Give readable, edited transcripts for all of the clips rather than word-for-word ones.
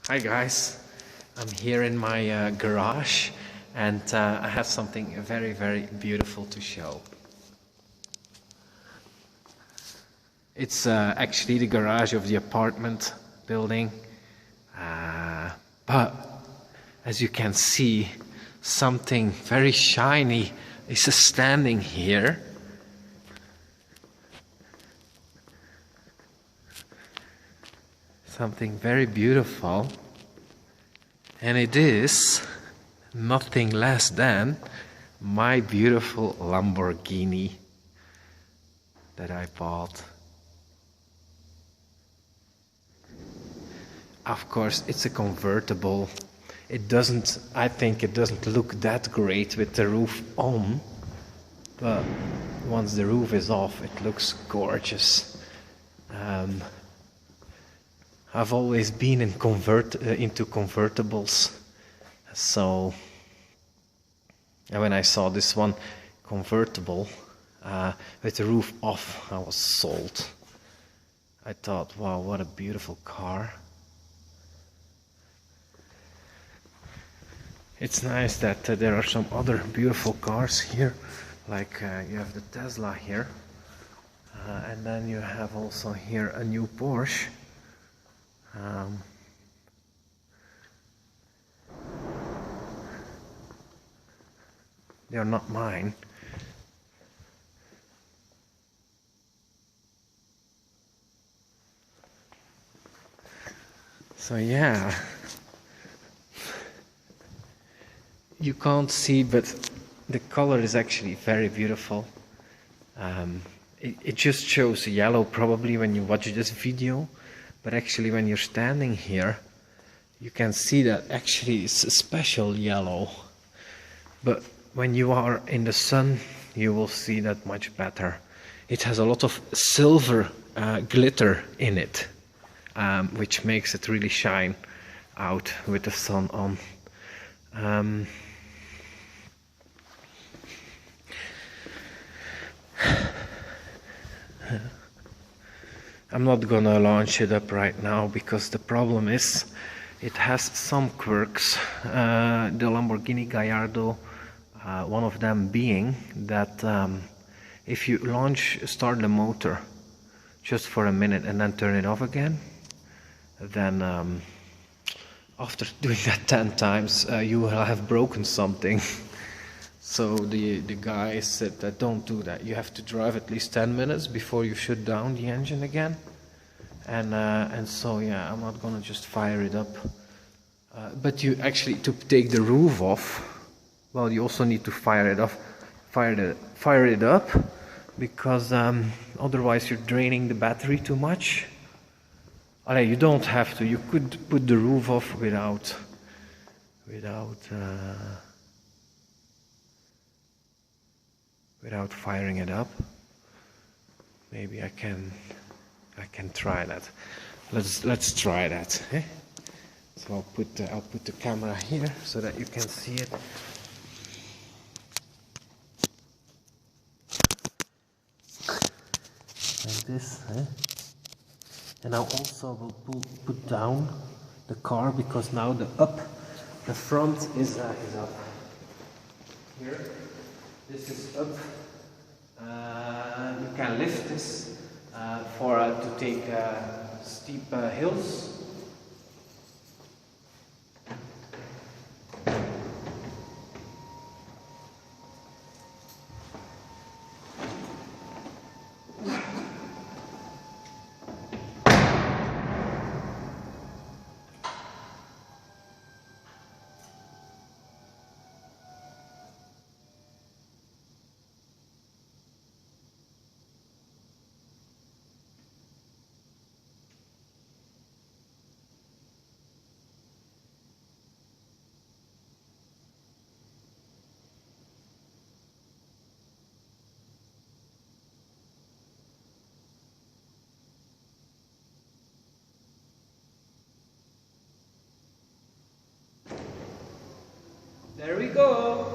Hi guys, I'm here in my garage and I have something very beautiful to show. It's actually the garage of the apartment building, but as you can see, something very shiny is standing here. Something very beautiful, and it is nothing less than my beautiful Lamborghini that I bought. Of course, it's a convertible. I think it doesn't look that great with the roof on, but once the roof is off, it looks gorgeous. I've always been into convertibles, so when I saw this one convertible with the roof off, I was sold. I thought, wow, what a beautiful car. It's nice that there are some other beautiful cars here, like you have the Tesla here, and then you have also here a new Porsche. They are not mine. So yeah, you can't see, but the color is actually very beautiful. It just shows yellow probably when you watch this video, but actually when you're standing here, you can see that actually it's a special yellow. But when you are in the sun, you will see that much better. It has a lot of silver glitter in it, which makes it really shine out with the sun on. I'm not gonna launch it up right now because the problem is it has some quirks. The Lamborghini Gallardo, one of them being that if you start the motor just for a minute and then turn it off again, then after doing that 10 times you will have broken something. So the guy said that don't do that. You have to drive at least 10 minutes before you shut down the engine again. And so yeah, I'm not gonna just fire it up. But you actually, to take the roof off, well, you also need to fire it up, because otherwise you're draining the battery too much. You don't have to. You could put the roof off without firing it up. Maybe I can try that. Let's try that. Eh? So I'll put the camera here so that you can see it. Like this. Eh? And I also will put down the car, because now the front is up. Here, this is up. You can lift this to take steep hills. There we go.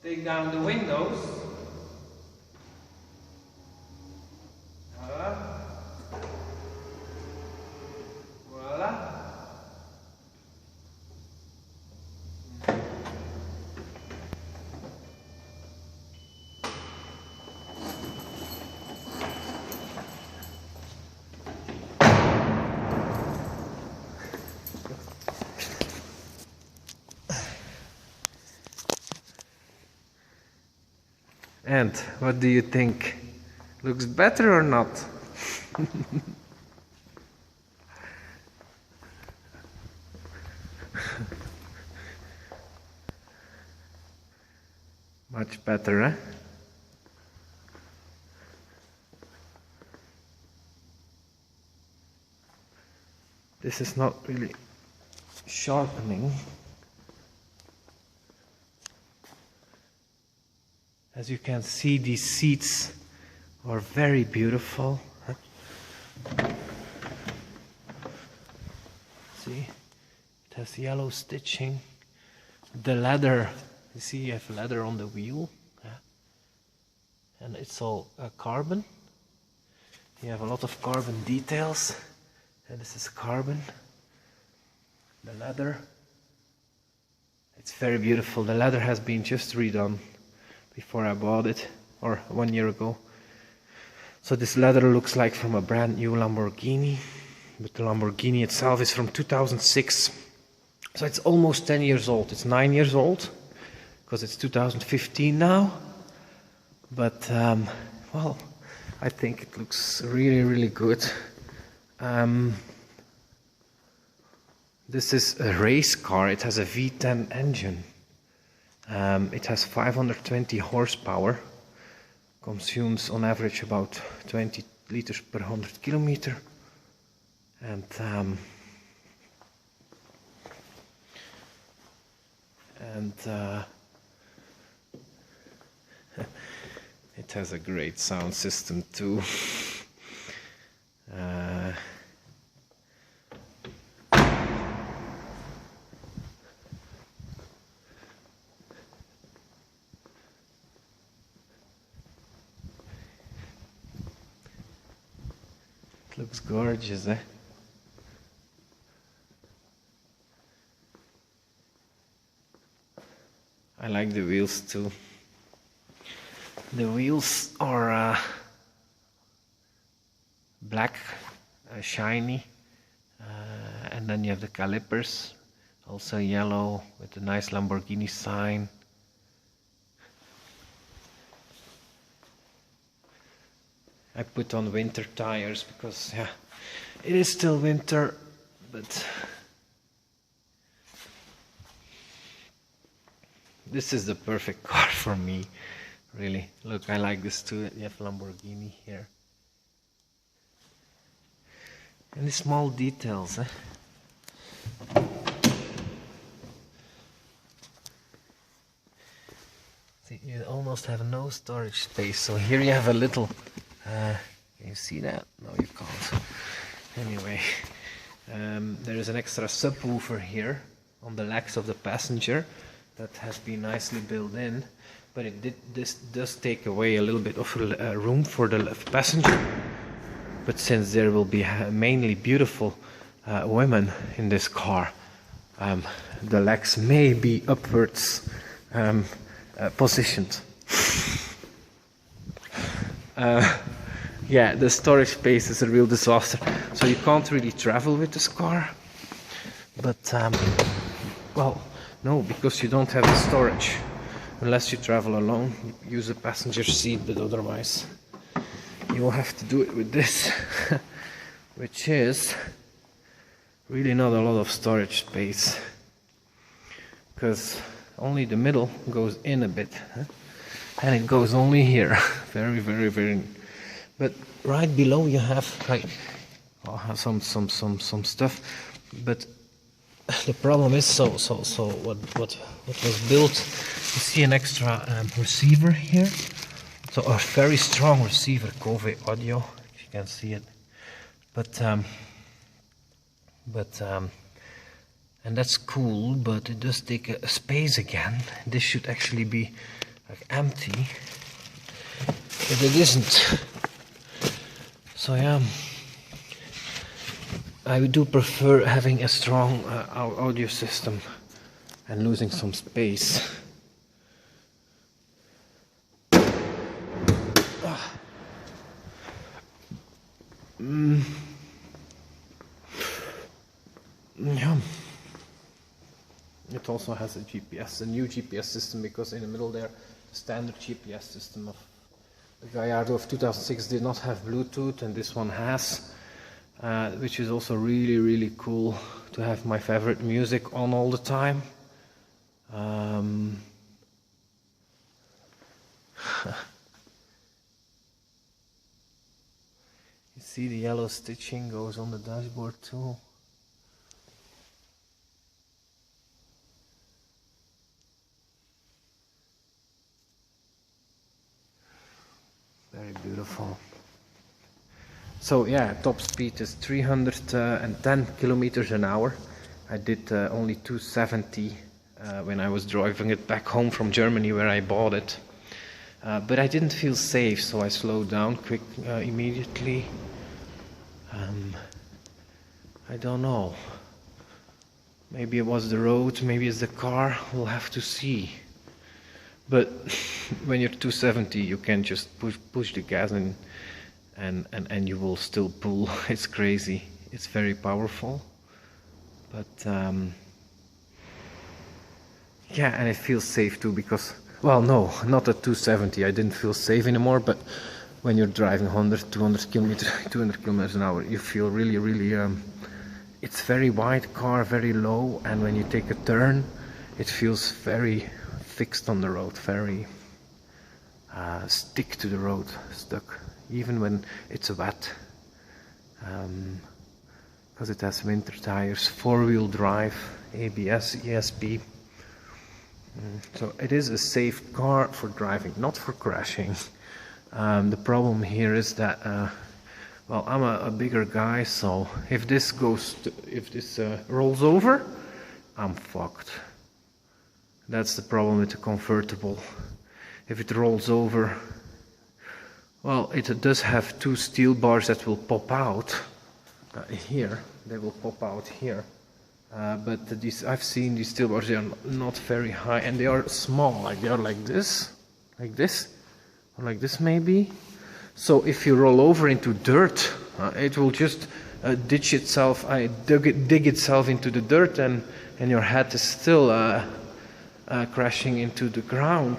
take down the windows. Voila. Voila. And what do you think? Looks better or not? Much better, eh? This is not really sharpening. As you can see, these seats are very beautiful. See, it has yellow stitching. The leather, you see, you have leather on the wheel, and it's all carbon. You have a lot of carbon details, and this is carbon. The leather, it's very beautiful. The leather has been just redone before I bought it, or 1 year ago. So this leather looks like from a brand new Lamborghini, but the Lamborghini itself is from 2006. So it's almost 10 years old. It's 9 years old, because it's 2015 now. But, well, I think it looks really, really good. This is a race car. It has a V10 engine. It has 520 horsepower, consumes on average about 20 liters per 100 kilometer, and it has a great sound system too. It looks gorgeous, eh? I like the wheels too. The wheels are black, shiny, and then you have the calipers, also yellow with a nice Lamborghini sign. I put on winter tires because, yeah, it is still winter, but this is the perfect car for me, really. Look, I like this too. You have Lamborghini here. And the small details, eh? See, you almost have no storage space. So here you have a little... can you see that? No, you can't. Anyway, there is an extra subwoofer here on the legs of the passenger that has been nicely built in, but this does take away a little bit of room for the passenger. But since there will be mainly beautiful women in this car, the legs may be upwards positioned. Yeah, the storage space is a real disaster, so you can't really travel with this car. But well, no, because you don't have the storage unless you travel alone. You use a passenger seat, but otherwise you will have to do it with this, which is really not a lot of storage space, because only the middle goes in a bit, and it goes only here. Very, very, very. But right below you have like some stuff. But the problem is what was built. You see an extra receiver here. So a very strong receiver, Cove audio, if you can see it. But and that's cool, but it does take a space again. This should actually be like empty, but it isn't. So yeah, I do prefer having a strong audio system and losing some space. Yeah. It also has a GPS, a new GPS system, because in the middle there, the standard GPS system of the Gallardo of 2006 did not have Bluetooth, and this one has, which is also really, really cool to have my favorite music on all the time. You see the yellow stitching goes on the dashboard too. Very beautiful. So yeah, top speed is 310 kilometers an hour. I did only 270 when I was driving it back home from Germany where I bought it. But I didn't feel safe, so I slowed down immediately. I don't know. Maybe it was the road, maybe it's the car, we'll have to see. But when you're 270, you can just push the gas and you will still pull. It's crazy. It's very powerful. But yeah, and it feels safe too, because, well, no, not at 270. I didn't feel safe anymore, but when you're driving 100, 200 kilometers an hour, you feel really, really, it's very wide car, very low, and when you take a turn, it feels very fixed on the road, very stick to the road, stuck, even when it's wet, because it has winter tires, 4-wheel drive, ABS, ESP. So it is a safe car for driving, not for crashing. The problem here is that, well, I'm a bigger guy, so if this rolls over, I'm fucked. That's the problem with the convertible. If it rolls over, well, it does have two steel bars that will pop out here. They will pop out here. But these, I've seen these steel bars, they are not very high, and they are small, like they are like this, or like this maybe. So if you roll over into dirt, it will just dig itself into the dirt, and your head is still crashing into the ground.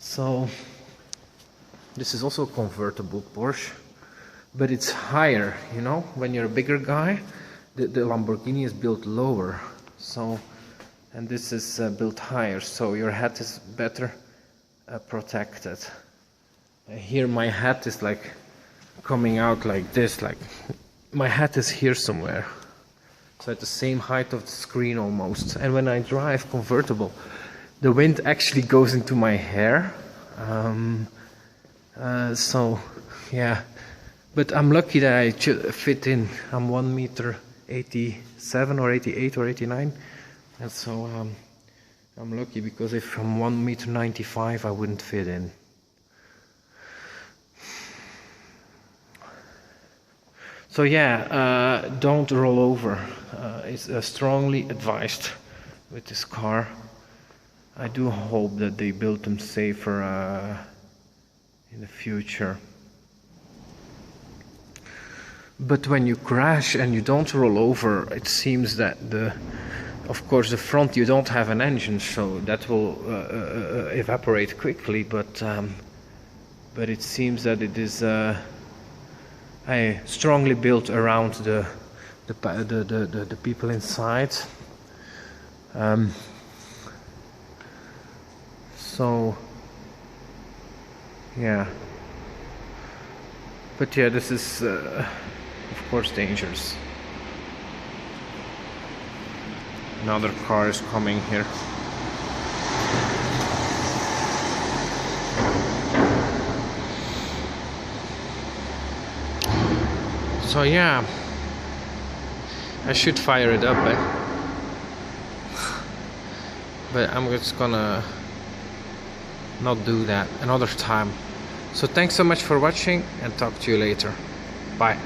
So this is also a convertible Porsche, but it's higher, you know. When you're a bigger guy, the Lamborghini is built lower, so, and this is built higher, so your head is better protected. Here my head is like coming out like this, like my head is here somewhere, so at the same height of the screen almost. And when I drive convertible, the wind actually goes into my hair, so yeah, but I'm lucky that I fit in. I'm 1.87 or 88 or 89, and so I'm lucky, because if I'm 1.95 I wouldn't fit in. So yeah, don't roll over. It's strongly advised with this car. I do hope that they build them safer in the future. But when you crash and you don't roll over, it seems that of course the front, you don't have an engine, so that will evaporate quickly. But it seems that it is strongly built around the people inside. So yeah, but yeah, this is of course dangerous. Another car is coming here. So yeah, I should fire it up, but I'm just gonna not do that another time. So thanks so much for watching, and talk to you later. Bye.